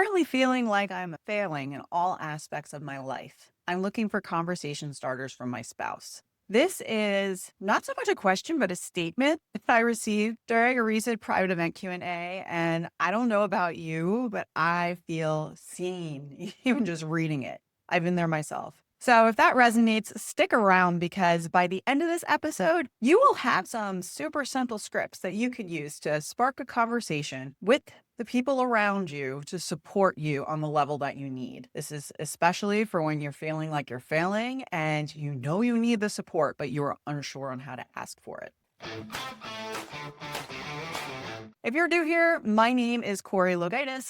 currently feeling like I'm failing in all aspects of my life. I'm looking for conversation starters from my spouse. This is not so much a question, but a statement that I received during a recent private event Q&A. And I don't know about you, but I feel seen even just reading it. I've been there myself. So if that resonates, stick around because by the end of this episode, you will have some super simple scripts that you could use to spark a conversation with the people around you to support you on the level that you need. This is especially for when you're feeling like you're failing and you know you need the support, but you're unsure on how to ask for it. If you're new here, my name is Corrie,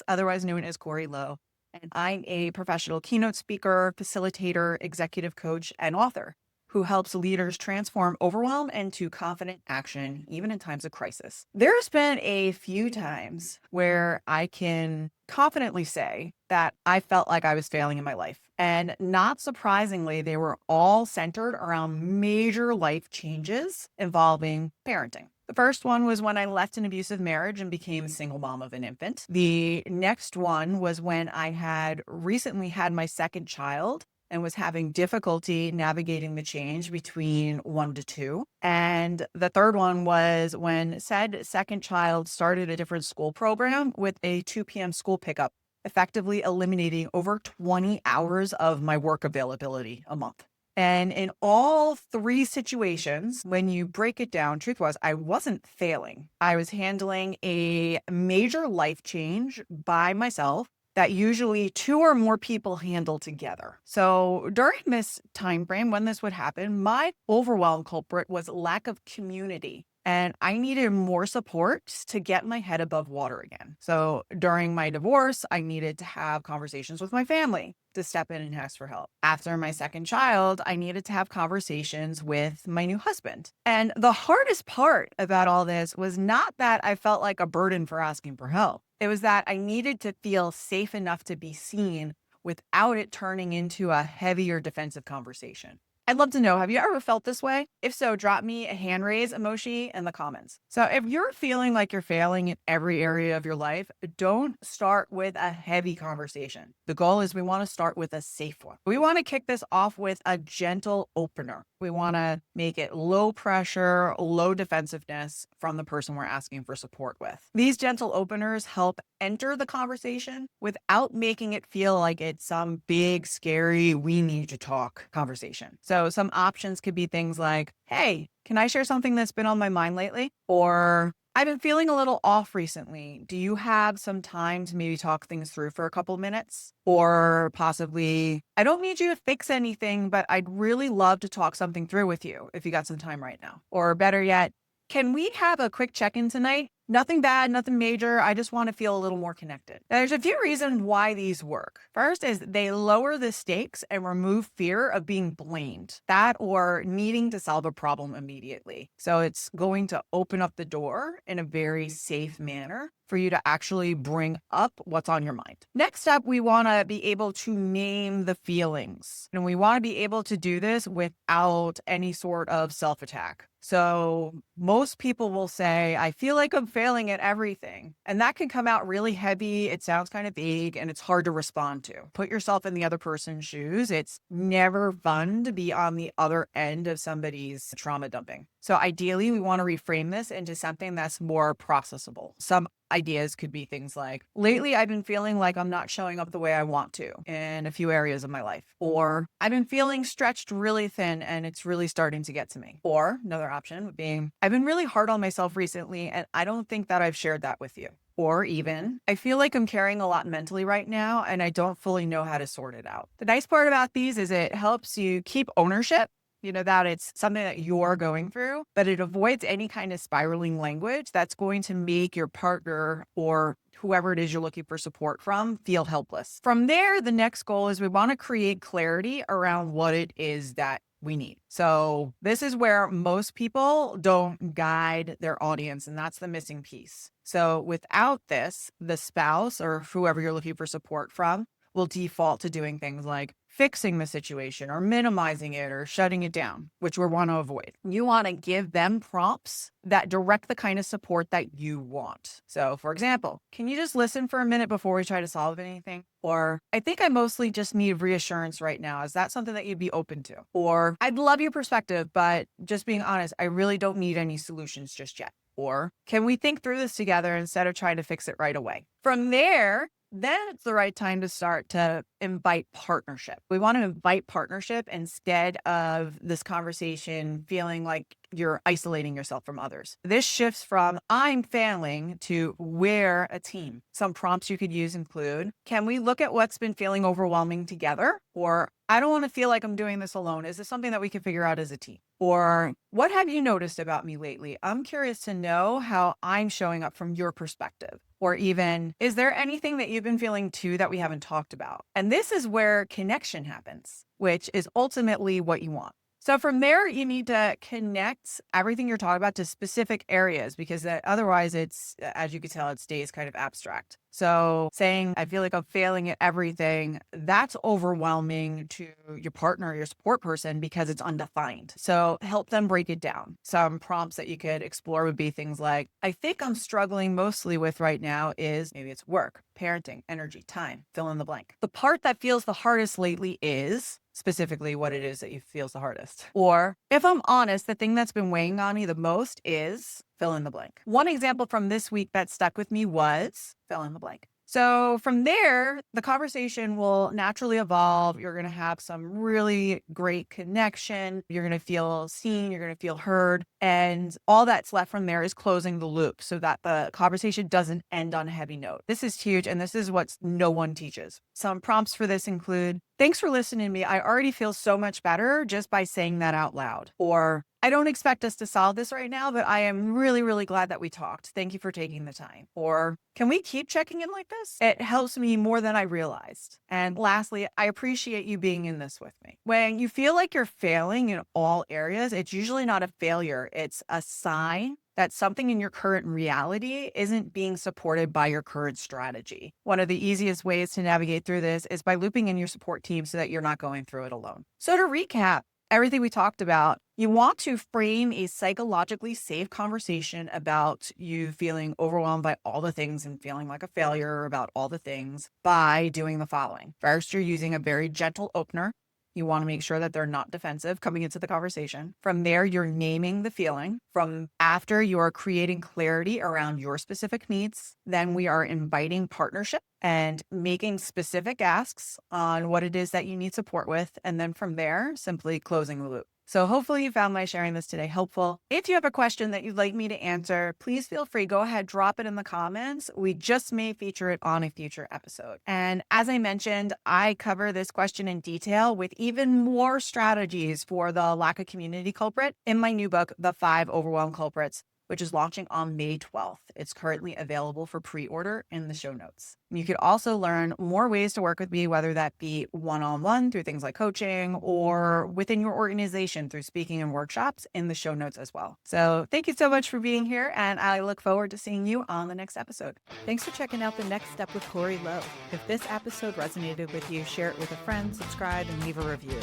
otherwise known as Corrie Lowe, and I'm a professional keynote speaker, facilitator, executive coach, and author who helps leaders transform overwhelm into confident action, even in times of crisis. There's been a few times where I can confidently say that I felt like I was failing in my life. And not surprisingly, they were all centered around major life changes involving parenting. The first one was when I left an abusive marriage and became a single mom of an infant. The next one was when I had recently had my second child and was having difficulty navigating the change between 1 to 2. And the third one was when said second child started a different school program with a 2 p.m. school pickup, effectively eliminating over 20 hours of my work availability a month. And in all three situations, when you break it down, truth was, I wasn't failing. I was handling a major life change by myself that usually 2 or more people handle together. So during this time frame when this would happen, my overwhelm culprit was lack of community. And I needed more support to get my head above water again. So during my divorce, I needed to have conversations with my family to step in and ask for help. After my second child, I needed to have conversations with my new husband. And the hardest part about all this was not that I felt like a burden for asking for help. It was that I needed to feel safe enough to be seen without it turning into a heavier defensive conversation. I'd love to know, have you ever felt this way? If so, drop me a hand raise emoji in the comments. So if you're feeling like you're failing in every area of your life, don't start with a heavy conversation. The goal is we want to start with a safe one. We want to kick this off with a gentle opener. We want to make it low pressure, low defensiveness from the person we're asking for support with. These gentle openers help enter the conversation without making it feel like it's some big, scary, we need to talk conversation. So some options could be things like, hey, can I share something that's been on my mind lately? Or I've been feeling a little off recently. Do you have some time to maybe talk things through for a couple minutes? Or possibly, I don't need you to fix anything, but I'd really love to talk something through with you if you got some time right now. Or better yet, can we have a quick check-in tonight? Nothing bad, nothing major. I just want to feel a little more connected. Now, there's a few reasons why these work. First is they lower the stakes and remove fear of being blamed, that or needing to solve a problem immediately. So it's going to open up the door in a very safe manner for you to actually bring up what's on your mind. Next up, we want to be able to name the feelings. And we want to be able to do this without any sort of self-attack. So most people will say, I feel like I'm failing at everything. And that can come out really heavy. It sounds kind of vague and it's hard to respond to. Put yourself in the other person's shoes. It's never fun to be on the other end of somebody's trauma dumping. So ideally, we want to reframe this into something that's more processable. Some ideas could be things like, lately, I've been feeling like I'm not showing up the way I want to in a few areas of my life. Or I've been feeling stretched really thin and it's really starting to get to me. Or another option would be, I've been really hard on myself recently and I don't think that I've shared that with you. Or even, I feel like I'm carrying a lot mentally right now and I don't fully know how to sort it out. The nice part about these is it helps you keep ownership, that it's something that you're going through, but it avoids any kind of spiraling language that's going to make your partner or whoever it is you're looking for support from feel helpless. From there, the next goal is we want to create clarity around what it is that we need. So this is where most people don't guide their audience, and that's the missing piece. So without this, the spouse or whoever you're looking for support from will default to doing things like fixing the situation or minimizing it or shutting it down, which we want to avoid. You want to give them prompts that direct the kind of support that you want. So, for example, can you just listen for a minute before we try to solve anything? Or, I think I mostly just need reassurance right now. Is that something that you'd be open to? Or, I'd love your perspective, but just being honest, I really don't need any solutions just yet. Or, can we think through this together instead of trying to fix it right away? From there, then it's the right time to start to invite partnership. We want to invite partnership instead of this conversation feeling like you're isolating yourself from others. This shifts from I'm failing to we're a team. Some prompts you could use include, can we look at what's been feeling overwhelming together? Or I don't want to feel like I'm doing this alone. Is this something that we can figure out as a team? Or what have you noticed about me lately? I'm curious to know how I'm showing up from your perspective. Or even, is there anything that you've been feeling too that we haven't talked about? And this is where connection happens, which is ultimately what you want. So from there, you need to connect everything you're talking about to specific areas because otherwise it's, as you can tell, it stays kind of abstract. So saying, I feel like I'm failing at everything, that's overwhelming to your partner, your support person, because it's undefined. So help them break it down. Some prompts that you could explore would be things like, I think I'm struggling mostly with right now is maybe it's work, parenting, energy, time, fill in the blank. The part that feels the hardest lately is specifically what it is that you feels the hardest. Or if I'm honest, the thing that's been weighing on me the most is fill in the blank. One example from this week that stuck with me was fill in the blank. So from there, the conversation will naturally evolve. You're going to have some really great connection. You're going to feel seen. You're going to feel heard. And all that's left from there is closing the loop so that the conversation doesn't end on a heavy note. This is huge. And this is what no one teaches. Some prompts for this include, thanks for listening to me. I already feel so much better just by saying that out loud. Or, I don't expect us to solve this right now, but I am really, really glad that we talked. Thank you for taking the time. Or, can we keep checking in like this? It helps me more than I realized. And lastly, I appreciate you being in this with me. When you feel like you're failing in all areas, it's usually not a failure. It's a sign that something in your current reality isn't being supported by your current strategy. One of the easiest ways to navigate through this is by looping in your support team so that you're not going through it alone. So to recap, everything we talked about, you want to frame a psychologically safe conversation about you feeling overwhelmed by all the things and feeling like a failure about all the things by doing the following. First, you're using a very gentle opener. You want to make sure that they're not defensive coming into the conversation. From there, you're naming the feeling. From after, you are creating clarity around your specific needs. Then we are inviting partnership and making specific asks on what it is that you need support with. And then from there, simply closing the loop. So hopefully you found my sharing this today helpful. If you have a question that you'd like me to answer, please feel free. Go ahead, drop it in the comments. We just may feature it on a future episode. And as I mentioned, I cover this question in detail with even more strategies for the lack of community culprit in my new book, The Five Overwhelm Culprits, which is launching on May 12th. It's currently available for pre-order in the show notes. You could also learn more ways to work with me, whether that be one-on-one through things like coaching or within your organization through speaking and workshops in the show notes as well. So thank you so much for being here, and I look forward to seeing you on the next episode. Thanks for checking out The Next Step with Corrie Lowe. If this episode resonated with you, share it with a friend, subscribe, and leave a review.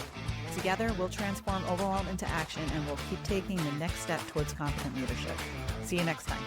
Together, we'll transform overwhelm into action, and we'll keep taking the next step towards confident leadership. See you next time.